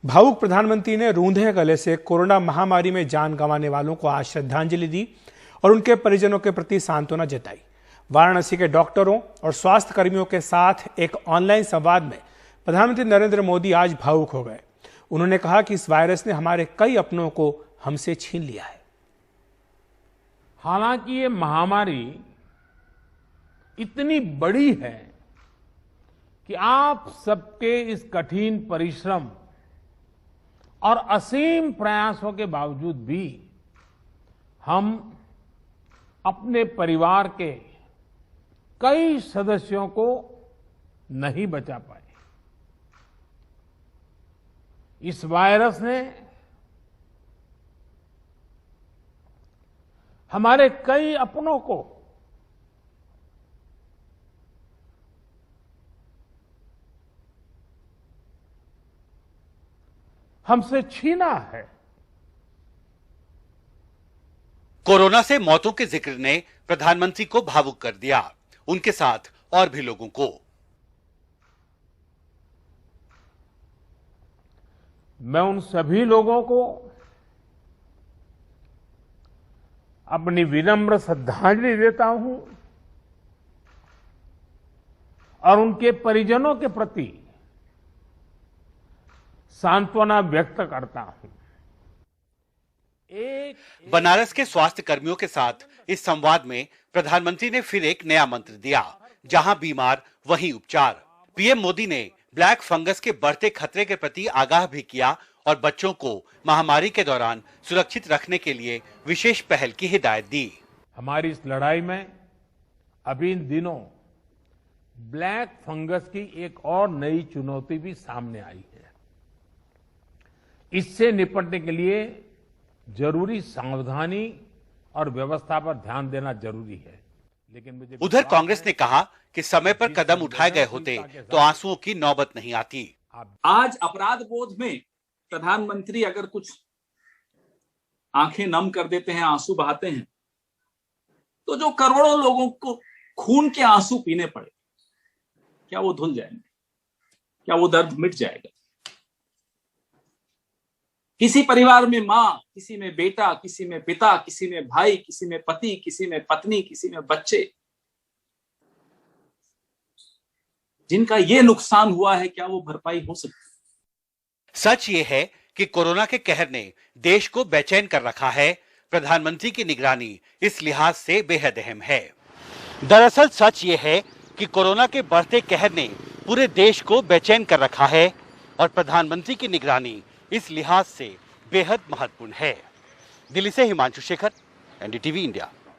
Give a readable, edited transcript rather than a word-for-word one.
भावुक प्रधानमंत्री ने रूंधे गले से कोरोना महामारी में जान गंवाने वालों को आज श्रद्धांजलि दी और उनके परिजनों के प्रति सांत्वना जताई। वाराणसी के डॉक्टरों और स्वास्थ्य कर्मियों के साथ एक ऑनलाइन संवाद में प्रधानमंत्री नरेंद्र मोदी आज भावुक हो गए। उन्होंने कहा कि इस वायरस ने हमारे कई अपनों को हमसे छीन लिया है। हालांकि ये महामारी इतनी बड़ी है कि आप सबके इस कठिन परिश्रम और असीम प्रयासों के बावजूद भी हम अपने परिवार के कई सदस्यों को नहीं बचा पाए। इस वायरस ने हमारे कई अपनों को हमसे छीना है। कोरोना से मौतों के जिक्र ने प्रधानमंत्री को भावुक कर दिया, उनके साथ और भी लोगों को। मैं उन सभी लोगों को अपनी विनम्र श्रद्धांजलि देता हूं और उनके परिजनों के प्रति सांत्वना व्यक्त करता हूं। बनारस के स्वास्थ्य कर्मियों के साथ इस संवाद में प्रधानमंत्री ने फिर एक नया मंत्र दिया, जहां बीमार वहीं उपचार। पीएम मोदी ने ब्लैक फंगस के बढ़ते खतरे के प्रति आगाह भी किया और बच्चों को महामारी के दौरान सुरक्षित रखने के लिए विशेष पहल की हिदायत दी। हमारी इस लड़ाई में अभी इन दिनों ब्लैक फंगस की एक और नई चुनौती भी सामने आई है। इससे निपटने के लिए जरूरी सावधानी और व्यवस्था पर ध्यान देना जरूरी है। लेकिन मुझे उधर कांग्रेस ने कहा कि समय पर कदम उठाए गए होते तो आंसुओं की नौबत नहीं आती। आज अपराध बोध में प्रधानमंत्री अगर कुछ आंखें नम कर देते हैं, आंसू बहाते हैं, तो जो करोड़ों लोगों को खून के आंसू पीने पड़े, क्या वो धुल जाएंगे? क्या वो दर्द मिट जाएगा? किसी परिवार में मां, किसी में बेटा, किसी में पिता, किसी में भाई, किसी में पति, किसी में पत्नी, किसी में बच्चे, जिनका ये नुकसान हुआ है, क्या वो भरपाई हो सकती है? सच ये है कि कोरोना के कहर ने देश को बेचैन कर रखा है। प्रधानमंत्री की निगरानी इस लिहाज से बेहद अहम है। दरअसल सच ये है कि कोरोना के बढ़ते कहर ने पूरे देश को बेचैन कर रखा है और प्रधानमंत्री की निगरानी इस लिहाज से बेहद महत्वपूर्ण है। दिल्ली से हिमांशु शेखर, एनडीटीवी इंडिया।